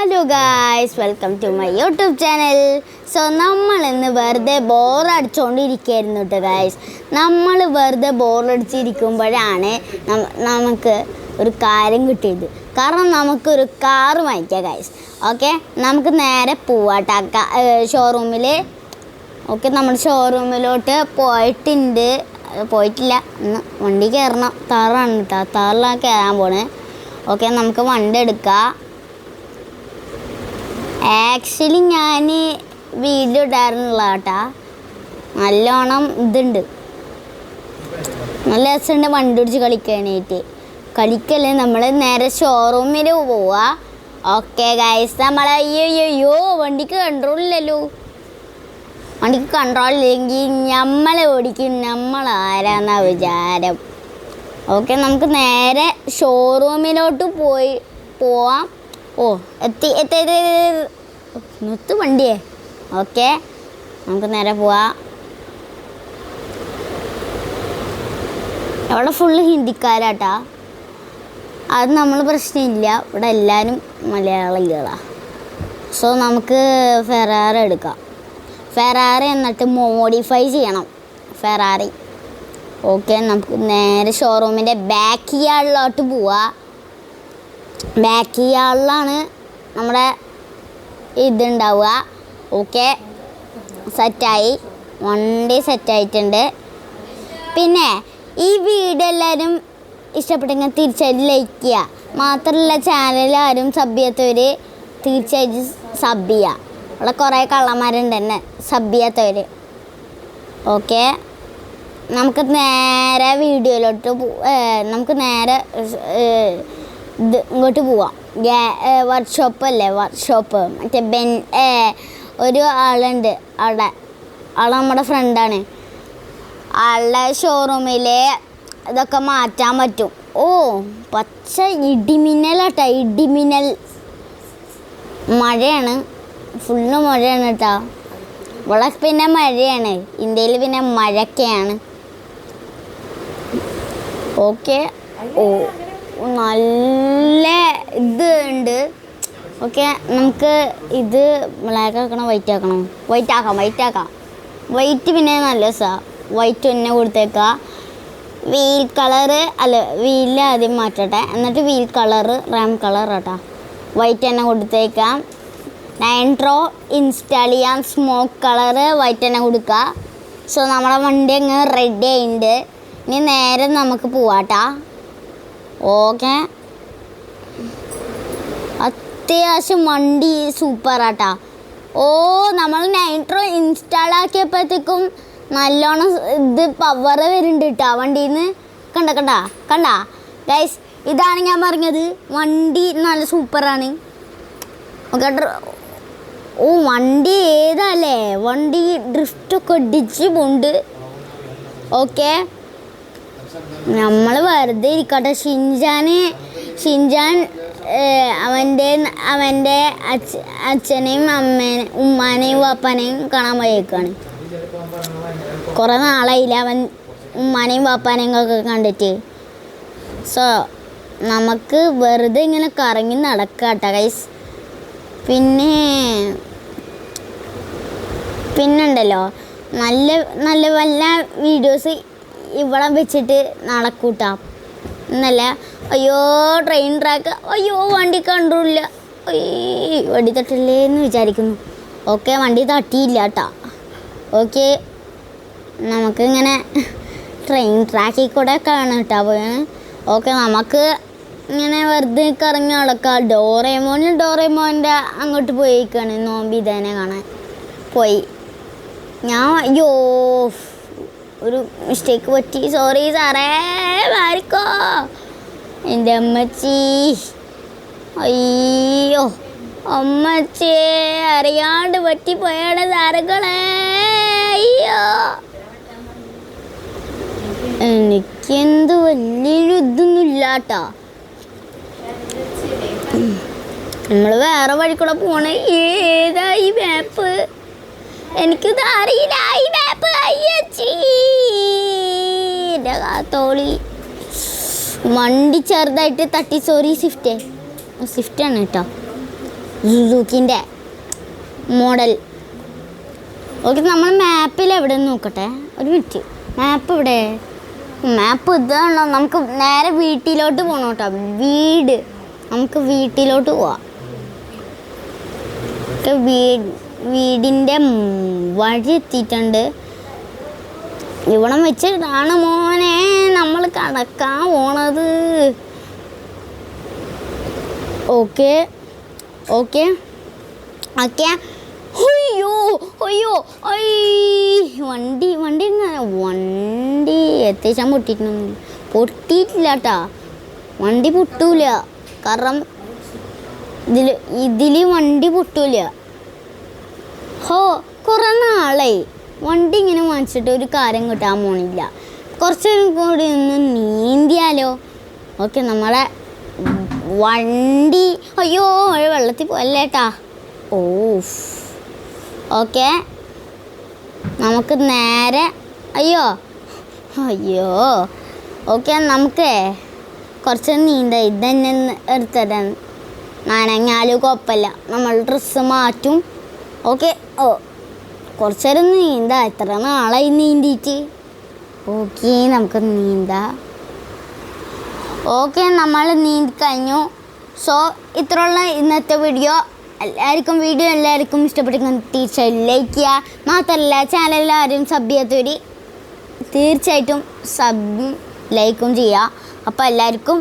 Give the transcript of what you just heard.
Hello guys, welcome to my YouTube channel. So നമ്മൾ ഇന്ന് വെറുതെ ബോറടിച്ചുകൊണ്ടിരിക്കുകയായിരുന്നു കേട്ടോ ഗായ്സ്. നമ്മൾ വെറുതെ ബോറടിച്ചിരിക്കുമ്പോഴാണ് നമുക്ക് ഒരു കാര്യം കിട്ടിയത്. കാരണം നമുക്കൊരു കാറ് വാങ്ങിക്കാം ഗായ്സ്. ഓക്കെ, നമുക്ക് നേരെ പോവാട്ടാ ഷോറൂമിൽ. ഓക്കെ, നമ്മൾ ഷോറൂമിലോട്ട് പോയിട്ടില്ല. ഇന്ന് വണ്ടി കയറണം. താറാണ് കേട്ടോ, താറിലാണ് കയറാൻ പോണേ. ഓക്കെ, നമുക്ക് വണ്ടി എടുക്കാം. ആക്ച്വലി ഞാൻ വീഡിയോ ഇടാറുള്ള കേട്ടാ, നല്ലോണം ഇതുണ്ട്, നല്ല രസമുണ്ട് വണ്ടി ഓടിച്ച് കളിക്കല്ലേ. നമ്മൾ നേരെ ഷോറൂമിൽ പോവാ. ഓക്കെ ഗൈസ്, നമ്മൾ അയ്യോ വണ്ടിക്ക് കൺട്രോളില്ലല്ലോ. വണ്ടിക്ക് കൺട്രോൾ ഇല്ലെങ്കിൽ നമ്മളെ ഓടിക്കും, നമ്മളാരാന്നാ വിചാരം. ഓക്കെ, നമുക്ക് നേരെ ഷോറൂമിലോട്ട് പോവാം. ഓ എത്തി നിർത്ത് വണ്ടിയേ. ഓക്കെ, നമുക്ക് നേരെ പോവാം. അവിടെ ഫുള്ള് ഹിന്ദിക്കാരാട്ടാ, അത് നമ്മൾ പ്രശ്നമില്ല, ഇവിടെ എല്ലാവരും മലയാളികളാണ്. സോ നമുക്ക് ഫെറാറി എടുക്കാം. ഫെറാറി എന്നിട്ട് മോഡിഫൈ ചെയ്യണം ഫെറാറി. ഓക്കെ, നമുക്ക് നേരെ ഷോറൂമിൻ്റെ ബാക്ക് യാർഡിലോട്ട് പോവാം. ബാക്ക് യാർഡിലാണ് നമ്മുടെ ഇതുണ്ടാവുക. ഓക്കെ, സെറ്റായി, വണ്ടി സെറ്റായിട്ടുണ്ട്. പിന്നെ ഈ വീഡിയോ എല്ലാവരും ഇഷ്ടപ്പെട്ടെങ്കിൽ തീർച്ചയായിട്ടും ലൈക്ക് ചെയ്യുക. മാത്രമല്ല, ചാനൽ ആരും സബ് ചെയ്യാത്തവർ തീർച്ചയായിട്ടും സബ് ചെയ്യുക. അവിടെ കുറേ കള്ളന്മാരുണ്ട് തന്നെ സബ് ചെയ്യാത്തവർ. ഓക്കെ, നമുക്ക് നേരെ വീഡിയോയിലോട്ട് നമുക്ക് നേരെ ഇങ്ങോട്ട് പോവാം. വർക്ക്ഷോപ്പ് മറ്റേ ഒരു ആളുണ്ട് അവിടെ. ആൾ നമ്മുടെ ഫ്രണ്ടാണ്. ആളുടെ ഷോറൂമിലെ ഇതൊക്കെ മാറ്റാൻ പറ്റും. ഓ പച്ച ഇടിമിന്നലാട്ടാ, ഇടിമിന്നൽ മഴയാണ്, ഫുള്ള് മഴയാണ് കേട്ടോ. ഇവിടെ പിന്നെ മഴയാണ്, ഇന്ത്യയിൽ പിന്നെ മഴയൊക്കെയാണ്. ഓക്കെ, ഓ നല്ല ഇത് ഉണ്ട്. ഓക്കെ, നമുക്ക് ഇത് ബ്ലാക്ക് ആക്കണോ വൈറ്റ് ആക്കണോ? വൈറ്റ് ആക്കാം. വൈറ്റ് പിന്നെ നല്ല രസമാണ്. വൈറ്റ് തന്നെ കൊടുത്തേക്കാം. വീൽ കളറ് വീലിൽ ആദ്യം മാറ്റട്ടെ, എന്നിട്ട് വീൽ കളറ് റാം കളർ കേട്ടോ. വൈറ്റ് തന്നെ കൊടുത്തേക്കാം. നൈട്രോ ഇൻസ്റ്റാൾ ചെയ്യാൻ സ്മോക്ക് കളറ് വൈറ്റ് തന്നെ കൊടുക്കുക. സോ നമ്മുടെ വണ്ടി അങ്ങ് റെഡി ആയിട്ടുണ്ട്. ഇനി നേരെ നമുക്ക് പോവാട്ടാ. ഓക്കെ, അത്യാവശ്യം വണ്ടി സൂപ്പറാട്ടാ. ഓ നമ്മൾ നൈട്രോ ഇൻസ്റ്റാൾ ആക്കിയപ്പോഴത്തേക്കും നല്ലോണം ഇത് പവർ വരുന്നുണ്ട് കേട്ടോ വണ്ടിയിൽ നിന്ന്. കണ്ട ഗൈസ്, ഇതാണ് ഞാൻ പറഞ്ഞത്, വണ്ടി നല്ല സൂപ്പറാണ്. ഓക്കെ, ഓ വണ്ടി ഏതല്ലേ, വണ്ടി ഡ്രിഫ്റ്റൊക്കെ അടിച്ച് പോണ്ട്. ഓക്കെ, നമ്മൾ വെറുതെ ഇരിക്കട്ടെ. ഷിൻജാൻ അവൻ്റെ അച്ഛനെയും ഉമ്മാനെയും വാപ്പാനെയും കാണാൻ പോയേക്കാണ്. കുറേ നാളായില്ല അവൻ ഉമ്മാനെയും വാപ്പാനെയും ഒക്കെ കണ്ടിട്ട്. സോ നമുക്ക് വെറുതെ ഇങ്ങനെ കറങ്ങി നടക്കാട്ടോ ഗൈസ്. പിന്നുണ്ടല്ലോ നല്ല വല്ല വീഡിയോസ് ഇവിടെ വെച്ചിട്ട് നടക്കൂട്ടാ. എന്നല്ല, അയ്യോ ട്രെയിൻ ട്രാക്ക്, അയ്യോ വണ്ടി കൺട്രോളില്ല, വണ്ടി തട്ടില്ലേ എന്ന് വിചാരിക്കുന്നു. ഓക്കെ, വണ്ടി തട്ടിയില്ല കേട്ടോ. ഓക്കെ, നമുക്കിങ്ങനെ ട്രെയിൻ ട്രാക്കിൽ കൂടെ കാണാം കേട്ടോ പോയാണ്. ഓക്കെ, നമുക്ക് ഇങ്ങനെ വെറുതെ കറങ്ങി നടക്കാം. ഡോറേമോൻ്റെ അങ്ങോട്ട് പോയിക്കാണ് നോബിതേനെ കാണാൻ പോയി. അയ്യോ ഒരു മിസ്റ്റേക്ക് പറ്റി, സോറി സാറേ, മാറിക്കോ എൻ്റെ അമ്മച്ചി. അയ്യോ അമ്മച്ചിയെ അറിയാണ്ട് പറ്റിപ്പോയാണ് സാറുകളെ. അയ്യോ, എനിക്കെന്ത് വലിയൊരു ഇതൊന്നും ഇല്ലാട്ടോ. നമ്മൾ വേറെ വഴി കൂടെ പോണേ. ഏതാ ഈ മാപ്പ്? എനിക്കിത് അറിയില്ല ഈ മാപ്പ്. അയ്യച്ചി എൻ്റെ കാത്തോളി. വണ്ടി ചെറുതായിട്ട് തട്ടി, സോറി സ്വിഫ്റ്റാണ് കേട്ടോ. സുസുക്കിൻ്റെ മോഡൽ. ഓക്കെ, നമ്മൾ മാപ്പിൽ എവിടെ നോക്കട്ടെ, ഒരു മിനിറ്റ്. മാപ്പ് ഇവിടെ, മാപ്പ് ഇതാണോ? നമുക്ക് നേരെ വീട്ടിലോട്ട് പോകണം കേട്ടോ. വീട്, നമുക്ക് വീട്ടിലോട്ട് പോവാം. വീടിൻ്റെ വഴി എത്തിയിട്ടുണ്ട്. ഇവിടം വെച്ചിട്ടാണ് മോനെ നമ്മൾ കടക്കാൻ പോണത്. Okay okay okay. അയ്യോ അയ്യോ വണ്ടി വണ്ടി വണ്ടി എത്തിച്ചാൽ പൊട്ടിയിട്ടില്ല കേട്ടാ. വണ്ടി പൊട്ടൂല, കാരണം ഇതിൽ വണ്ടി പൊട്ടൂല. കുറേ നാളായി വണ്ടി ഇങ്ങനെ വാങ്ങിച്ചിട്ട് ഒരു കാര്യം കിട്ടാൻ പോണില്ല. കുറച്ചും കൂടി ഒന്ന് നീന്തിയാലോ? ഓക്കെ, നമ്മളെ വണ്ടി അയ്യോ വെള്ളത്തിൽ പോയല്ലേട്ടാ. ഓക്കെ, നമുക്ക് നേരെ അയ്യോ ഓക്കെ, നമുക്ക് കുറച്ച് നീന്താം. ഇതന്നെ എടുത്തരാൻ നനഞ്ഞാലും കുഴപ്പമില്ല, നമ്മൾ ഡ്രസ്സ് മാറ്റും. ഓക്കെ, കുറച്ച് നേരം നീന്താം. എത്ര നാളായി നീന്തിയിട്ട്. ഓക്കെ, നമുക്ക് നീന്താം. ഓക്കെ, നമ്മൾ നീന്തി കഴിഞ്ഞു. സോ ഇത്രയുള്ള ഇന്നത്തെ വീഡിയോ. എല്ലാവർക്കും ഇഷ്ടപ്പെട്ടെങ്കിൽ തീർച്ചയായും ലൈക്ക് ചെയ്യുക. മാത്രമല്ല ചാനലിൽ ആരും സബ് ചെയ്യാത്തവർ തീർച്ചയായിട്ടും സബും ലൈക്കും ചെയ്യുക. അപ്പോൾ എല്ലാവർക്കും